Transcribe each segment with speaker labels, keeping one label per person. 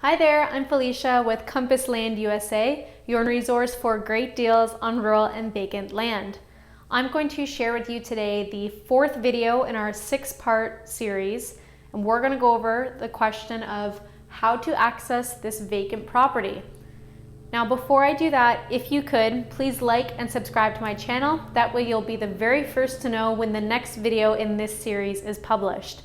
Speaker 1: Hi there, I'm Felicia with Compass Land USA, your resource for great deals on rural and vacant land. I'm going to share with you today the fourth video in our 6-part series, and we're going to go over the question of how to access this vacant property. Now, before I do that, if you could, please like and subscribe to my channel. That way you'll be the very first to know when the next video in this series is published.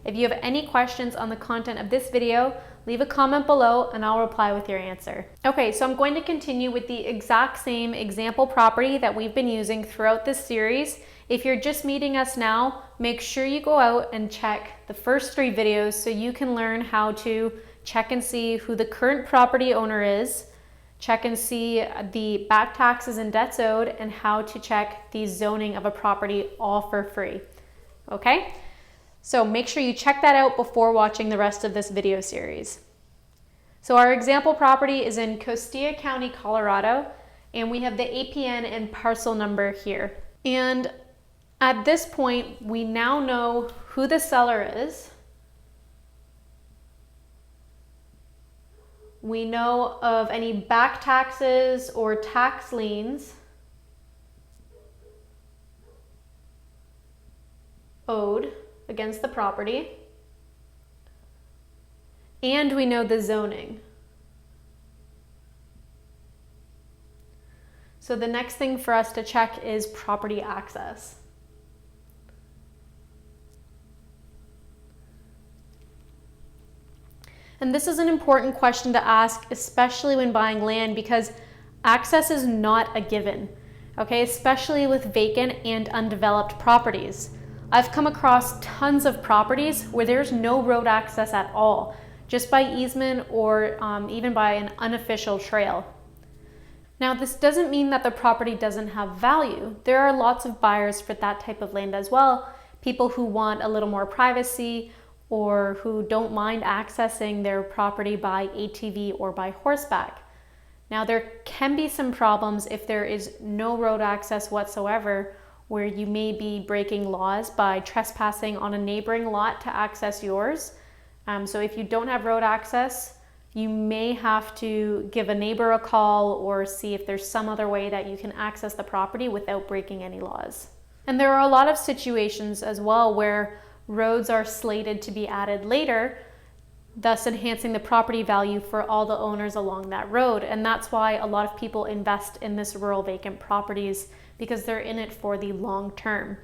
Speaker 1: If you have any questions on the content of this video, leave a comment below and I'll reply with your answer. Okay, so I'm going to continue with the exact same example property that we've been using throughout this series. If you're just meeting us now, make sure you go out and check the first 3 videos so you can learn how to check and see who the current property owner is, check and see the back taxes and debts owed, and how to check the zoning of a property all for free. Okay? So make sure you check that out before watching the rest of this video series. So our example property is in Costilla County, Colorado, and we have the APN and parcel number here. And at this point, we now know who the seller is. We know of any back taxes or tax liens owed against the property, and we know the zoning. So the next thing for us to check is property access. And this is an important question to ask, especially when buying land, because access is not a given, okay? Especially with vacant and undeveloped properties. I've come across tons of properties where there's no road access at all, just by easement or even by an unofficial trail. Now, this doesn't mean that the property doesn't have value. There are lots of buyers for that type of land as well, people who want a little more privacy or who don't mind accessing their property by ATV or by horseback. Now, there can be some problems if there is no road access whatsoever, where you may be breaking laws by trespassing on a neighboring lot to access yours. So if you don't have road access, you may have to give a neighbor a call or see if there's some other way that you can access the property without breaking any laws. And there are a lot of situations as well where roads are slated to be added later, thus enhancing the property value for all the owners along that road. And that's why a lot of people invest in this rural vacant properties, because they're in it for the long term.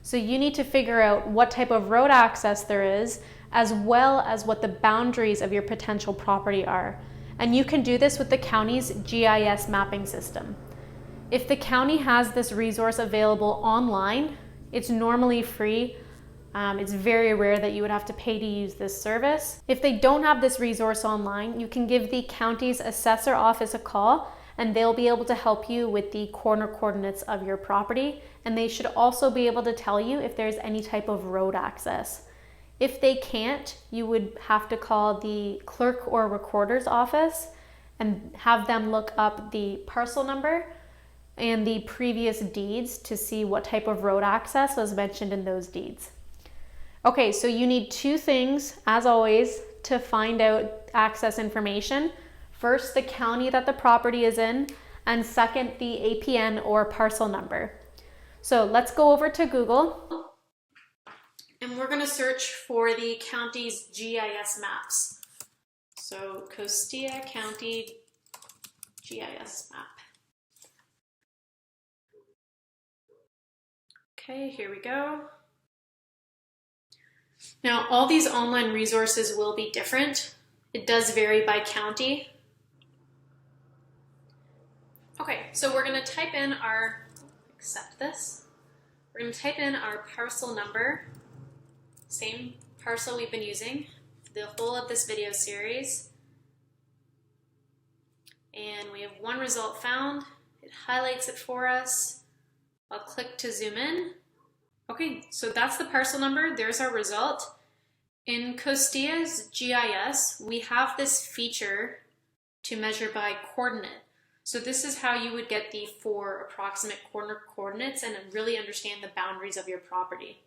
Speaker 1: So you need to figure out what type of road access there is, as well as what the boundaries of your potential property are. And you can do this with the county's GIS mapping system. If the county has this resource available online, it's normally free. It's very rare that you would have to pay to use this service. If they don't have this resource online, you can give the county's assessor office a call and they'll be able to help you with the corner coordinates of your property. And they should also be able to tell you if there's any type of road access. If they can't, you would have to call the clerk or recorder's office and have them look up the parcel number and the previous deeds to see what type of road access was mentioned in those deeds. Okay, so you need 2 things, as always, to find out access information. First, the county that the property is in, and second, the APN or parcel number. So let's go over to Google, and we're going to search for the county's GIS maps. So Costilla County GIS map. Okay, here we go. Now, all these online resources will be different. It does vary by county. Okay, so we're going to type in our, We're going to type in our parcel number, same parcel we've been using the whole of this video series. And we have 1 result found. It highlights it for us. I'll click to zoom in. Okay, so that's the parcel number. There's our result. In Costilla's GIS, we have this feature to measure by coordinate. So this is how you would get the 4 approximate corner coordinates and really understand the boundaries of your property.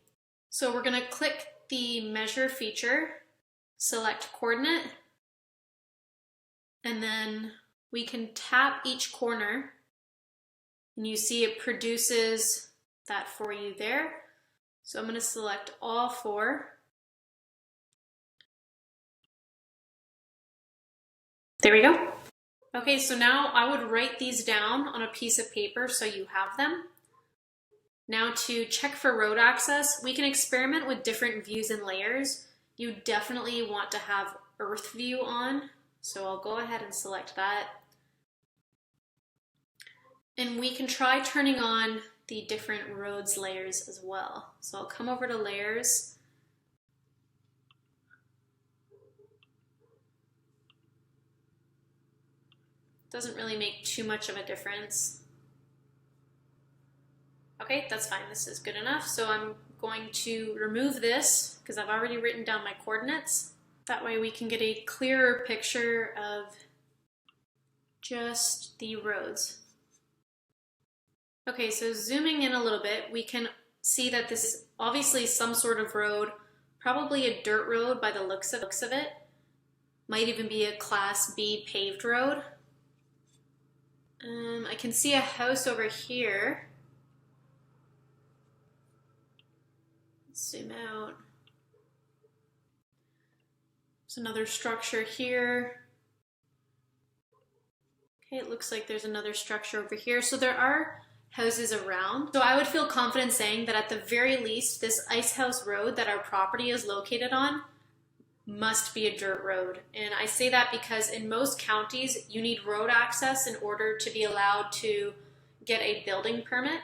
Speaker 1: So we're going to click the measure feature, select coordinate, And then we can tap each corner and you see it produces that for you there. So I'm going to select all 4. There we go. Okay, so now I would write these down on a piece of paper so you have them. Now to check for road access, we can experiment with different views and layers. You definitely want to have earth view on, so I'll go ahead and select that. And we can try turning on the different roads layers as well. So I'll come over to layers. Doesn't really make too much of a difference. Okay, that's fine, this is good enough. So I'm going to remove this because I've already written down my coordinates. That way we can get a clearer picture of just the roads. Okay, so zooming in a little bit, we can see that this is obviously some sort of road, probably a dirt road by the looks of it. Might even be a Class B paved road. I can see a house over here. Let's zoom out. There's another structure here. Okay, it looks like there's another structure over here. So there are houses around. So I would feel confident saying that at the very least, this Ice House Road that our property is located on must be a dirt road. And I say that because in most counties, you need road access in order to be allowed to get a building permit.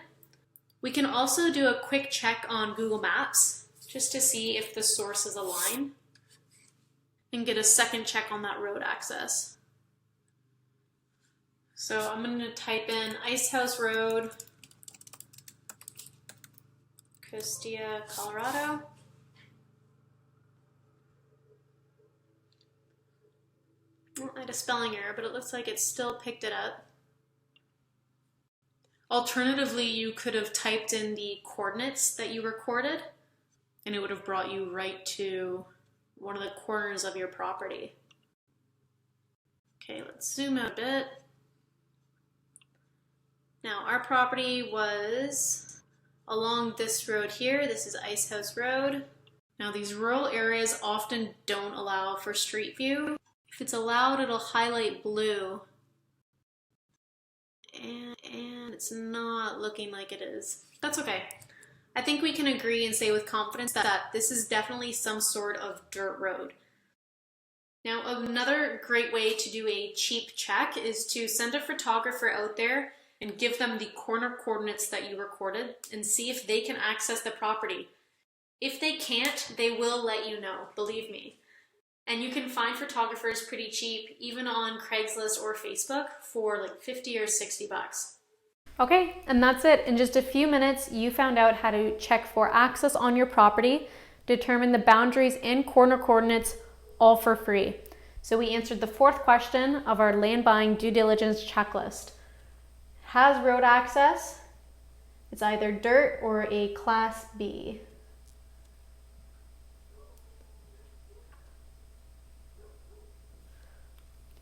Speaker 1: We can also do a quick check on Google Maps just to see if the sources align and get a second check on that road access. So I'm going to type in Ice House Road, Costilla, Colorado. Well, I had a spelling error, but it looks like it still picked it up. Alternatively, you could have typed in the coordinates that you recorded, and it would have brought you right to one of the corners of your property. Okay, let's zoom out a bit. Now, our property was along this road here. This is Ice House Road. Now, these rural areas often don't allow for street view. If it's allowed, it'll highlight blue. And it's not looking like it is. That's okay. I think we can agree and say with confidence that this is definitely some sort of dirt road. Now, another great way to do a cheap check is to send a photographer out there and give them the corner coordinates that you recorded and see if they can access the property. If they can't, they will let you know, believe me. And you can find photographers pretty cheap, even on Craigslist or Facebook, for like 50 or 60 bucks. Okay, and that's it. In just a few minutes, you found out how to check for access on your property, determine the boundaries and corner coordinates, all for free. So we answered the 4th question of our land buying due diligence checklist. Has road access? It's either dirt or a Class B.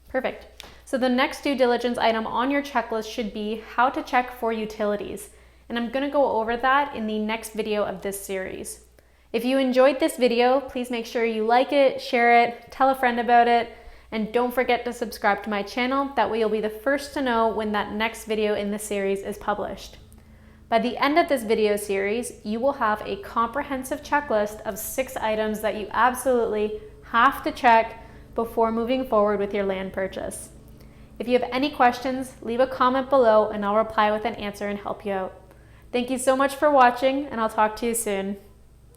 Speaker 1: Perfect. So the next due diligence item on your checklist should be how to check for utilities. And I'm going to go over that in the next video of this series. If you enjoyed this video, please make sure you like it, share it, tell a friend about it, and don't forget to subscribe to my channel. That way you'll be the first to know when that next video in the series is published. By the end of this video series, you will have a comprehensive checklist of 6 items that you absolutely have to check before moving forward with your land purchase. If you have any questions, leave a comment below and I'll reply with an answer and help you out. Thank you so much for watching, and I'll talk to you soon.